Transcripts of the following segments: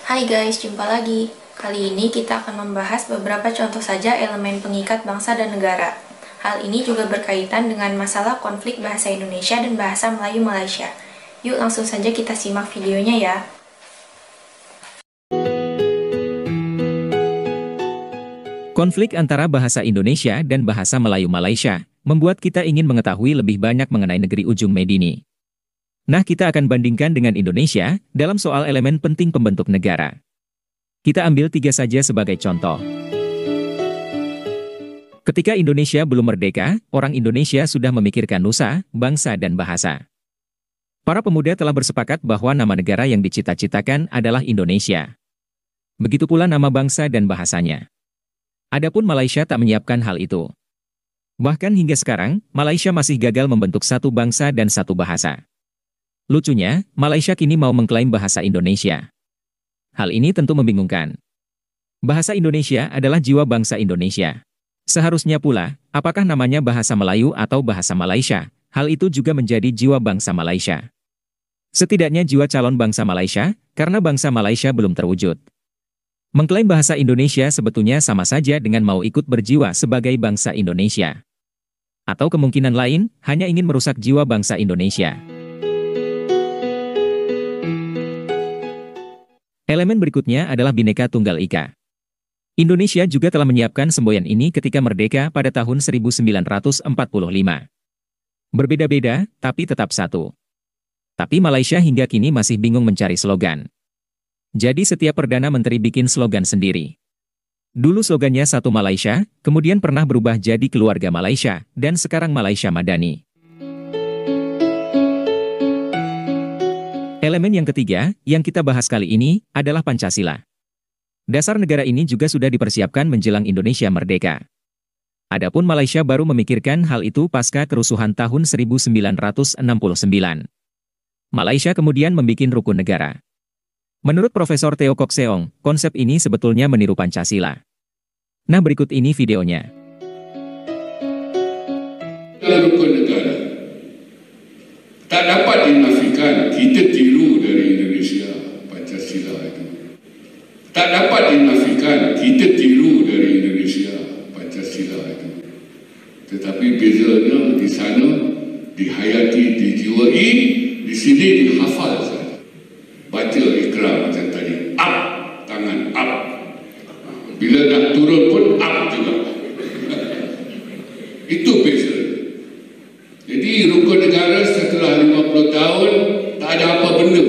Hai guys, jumpa lagi. Kali ini kita akan membahas beberapa contoh saja elemen pengikat bangsa dan negara. Hal ini juga berkaitan dengan masalah konflik bahasa Indonesia dan bahasa Melayu Malaysia. Yuk langsung saja kita simak videonya ya. Konflik antara bahasa Indonesia dan bahasa Melayu Malaysia membuat kita ingin mengetahui lebih banyak mengenai negeri ujung Medini. Nah, kita akan bandingkan dengan Indonesia dalam soal elemen penting pembentuk negara. Kita ambil 3 saja sebagai contoh. Ketika Indonesia belum merdeka, orang Indonesia sudah memikirkan nusa, bangsa, dan bahasa. Para pemuda telah bersepakat bahwa nama negara yang dicita-citakan adalah Indonesia. Begitu pula nama bangsa dan bahasanya. Adapun Malaysia tak menyiapkan hal itu. Bahkan hingga sekarang, Malaysia masih gagal membentuk satu bangsa dan satu bahasa. Lucunya, Malaysia kini mau mengklaim bahasa Indonesia. Hal ini tentu membingungkan. Bahasa Indonesia adalah jiwa bangsa Indonesia. Seharusnya pula, apakah namanya bahasa Melayu atau bahasa Malaysia, hal itu juga menjadi jiwa bangsa Malaysia. Setidaknya jiwa calon bangsa Malaysia, karena bangsa Malaysia belum terwujud. Mengklaim bahasa Indonesia sebetulnya sama saja dengan mau ikut berjiwa sebagai bangsa Indonesia. Atau kemungkinan lain, hanya ingin merusak jiwa bangsa Indonesia. Elemen berikutnya adalah Bhinneka Tunggal Ika. Indonesia juga telah menyiapkan semboyan ini ketika merdeka pada tahun 1945. Berbeda-beda, tapi tetap satu. Tapi Malaysia hingga kini masih bingung mencari slogan. Jadi setiap Perdana Menteri bikin slogan sendiri. Dulu slogannya Satu Malaysia, kemudian pernah berubah jadi Keluarga Malaysia, dan sekarang Malaysia Madani. Elemen yang ketiga, yang kita bahas kali ini, adalah Pancasila. Dasar negara ini juga sudah dipersiapkan menjelang Indonesia merdeka. Adapun Malaysia baru memikirkan hal itu pasca kerusuhan tahun 1969. Malaysia kemudian membuat rukun negara. Menurut Profesor Teo Kok Seong, konsep ini sebetulnya meniru Pancasila. Nah, berikut ini videonya. Rukun negara tak dapat dinafikan, kita tiru dari Indonesia Pancasila itu. Tak dapat dinafikan, kita tiru dari Indonesia Pancasila itu. Tetapi bezanya di sana dihayati, dijiwai, di sini dihafal saja. Baca ikrar macam tadi, up, tangan up. Bila nak turun pun up juga. Itu beza. Jadi rukun negara setelah 50 tahun tak ada apa benda.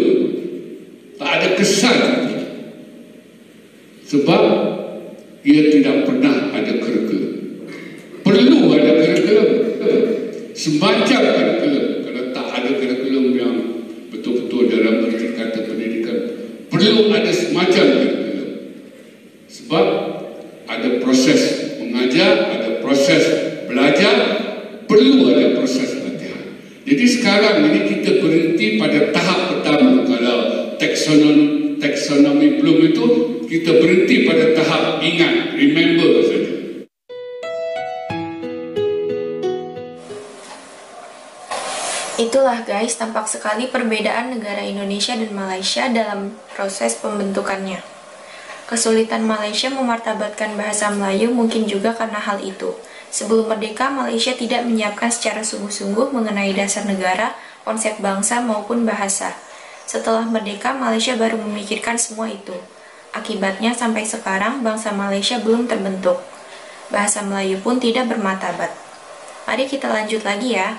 Tak ada kesan. Sebab ia tidak pernah ada kurikulum. Perlu ada kurikulum. Semacam kurikulum. Kalau tak ada kurikulum yang betul-betul dalam erti kata pendidikan, perlu ada semacam kurikulum. Sebab ada proses mengajar, ada proses belajar, perlu ada proses latihan. Jadi sekarang ini kita berhenti pada tahap pertama. Kalau taksonomi belum itu, kita berhenti pada tahap ingat, remember saja. Itulah guys, tampak sekali perbedaan negara Indonesia dan Malaysia dalam proses pembentukannya. Kesulitan Malaysia memartabatkan bahasa Melayu mungkin juga karena hal itu. Sebelum merdeka, Malaysia tidak menyiapkan secara sungguh-sungguh mengenai dasar negara, konsep bangsa maupun bahasa. Setelah merdeka, Malaysia baru memikirkan semua itu. Akibatnya sampai sekarang bangsa Malaysia belum terbentuk. Bahasa Melayu pun tidak bermartabat. Mari kita lanjut lagi ya.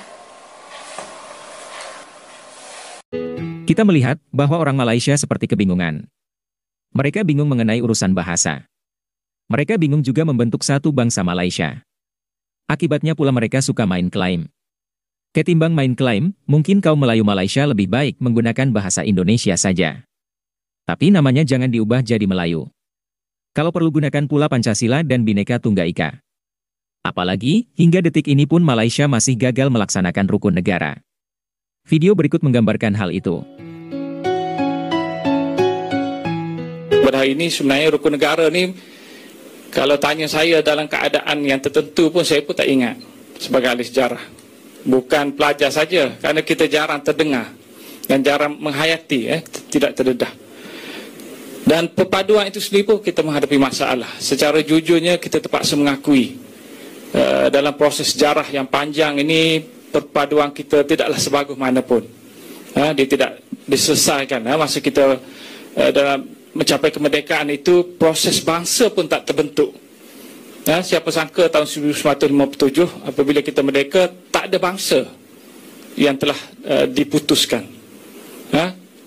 Kita melihat bahwa orang Malaysia seperti kebingungan. Mereka bingung mengenai urusan bahasa. Mereka bingung juga membentuk satu bangsa Malaysia. Akibatnya pula mereka suka main klaim. Ketimbang main klaim, mungkin kaum Melayu Malaysia lebih baik menggunakan bahasa Indonesia saja. Tapi namanya jangan diubah jadi Melayu. Kalau perlu gunakan pula Pancasila dan Bhinneka Tunggal Ika. Apalagi, hingga detik ini pun Malaysia masih gagal melaksanakan rukun negara. Video berikut menggambarkan hal itu. Pada hari ini sebenarnya rukun negara ni, kalau tanya saya dalam keadaan yang tertentu pun saya pun tak ingat sebagai ahli sejarah. Bukan pelajar saja, kerana kita jarang terdengar dan jarang menghayati, tidak terdedah. Dan perpaduan itu sendiri pun kita menghadapi masalah. Secara jujurnya kita terpaksa mengakui dalam proses sejarah yang panjang ini perpaduan kita tidaklah sebagus mana pun. Dia tidak diselesaikan. Masa kita dalam mencapai kemerdekaan itu, proses bangsa pun tak terbentuk. Siapa sangka tahun 1957 apabila kita merdeka, tak ada bangsa yang telah diputuskan.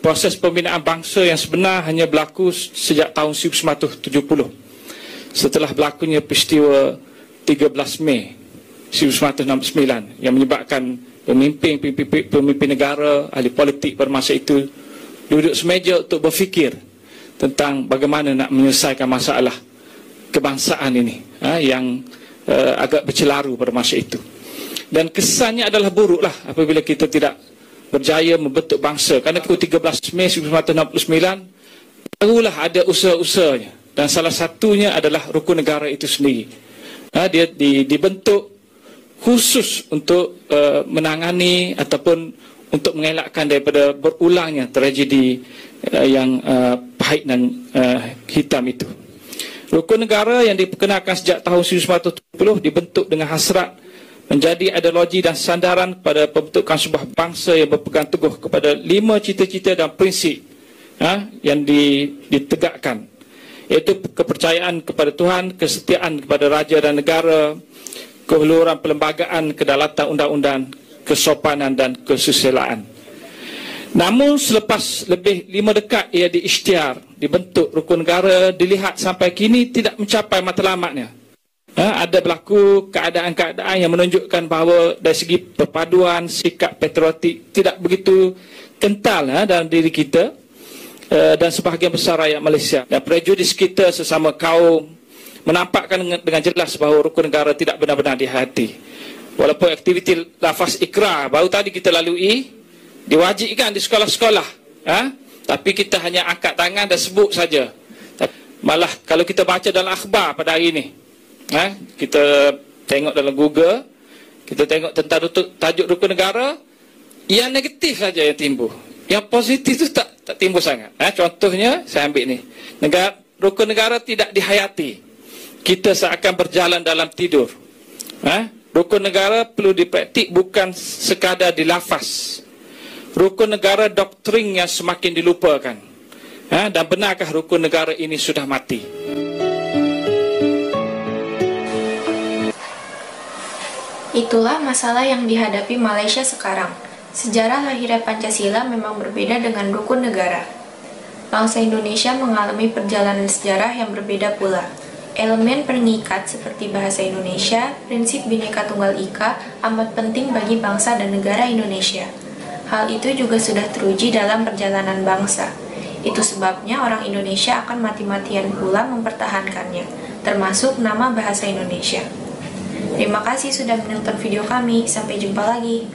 Proses pembinaan bangsa yang sebenar hanya berlaku sejak tahun 1970. Setelah berlakunya peristiwa 13 Mei 1969 yang menyebabkan pemimpin negara, ahli politik pada masa itu duduk semeja untuk berfikir tentang bagaimana nak menyelesaikan masalah kebangsaan ini yang agak bercelaru pada masa itu. Dan kesannya adalah buruklah apabila kita tidak berjaya membentuk bangsa. Kerana 13 Mei 1969 barulah ada usaha-usahanya. Dan salah satunya adalah rukun negara itu sendiri. Dia dibentuk khusus untuk menangani ataupun untuk mengelakkan daripada berulangnya tragedi yang pahit dan hitam itu. Rukun negara yang diperkenalkan sejak tahun 1970 dibentuk dengan hasrat menjadi ideologi dan sandaran pada pembentukan sebuah bangsa yang berpegang teguh kepada 5 cita-cita dan prinsip yang ditegakkan, iaitu kepercayaan kepada Tuhan, kesetiaan kepada raja dan negara, keluhuran perlembagaan, kedaulatan undang-undang, kesopanan dan kesusilaan. Namun selepas lebih 5 dekad ia diisytiar, dibentuk rukun negara, dilihat sampai kini tidak mencapai matlamatnya. Ada berlaku keadaan-keadaan yang menunjukkan bahawa dari segi perpaduan sikap patriotik tidak begitu kental dalam diri kita dan sebahagian besar rakyat Malaysia. Dan prejudis kita sesama kaum menampakkan dengan jelas bahawa rukun negara tidak benar-benar dihayati. Walaupun aktiviti lafaz ikrar baru tadi kita lalui diwajibkan di sekolah-sekolah, tapi kita hanya angkat tangan dan sebut saja. Malah kalau kita baca dalam akhbar pada hari ini, kita tengok dalam Google, kita tengok tentang tajuk rukun negara, yang negatif saja yang timbul. Yang positif itu tak timbul sangat. Contohnya, saya ambil ni. Rukun negara tidak dihayati. Kita seakan berjalan dalam tidur. Rukun negara perlu dipraktik bukan sekadar dilafaz. Rukun negara doktrin yang semakin dilupakan. Dan benarkah rukun negara ini sudah mati? Itulah masalah yang dihadapi Malaysia sekarang. Sejarah lahirnya Pancasila memang berbeda dengan rukun negara. Bangsa Indonesia mengalami perjalanan sejarah yang berbeda pula. Elemen pengikat seperti bahasa Indonesia, prinsip Bhinneka Tunggal Ika amat penting bagi bangsa dan negara Indonesia. Hal itu juga sudah teruji dalam perjalanan bangsa. Itu sebabnya orang Indonesia akan mati-matian pula mempertahankannya, termasuk nama bahasa Indonesia. Terima kasih sudah menonton video kami. Sampai jumpa lagi.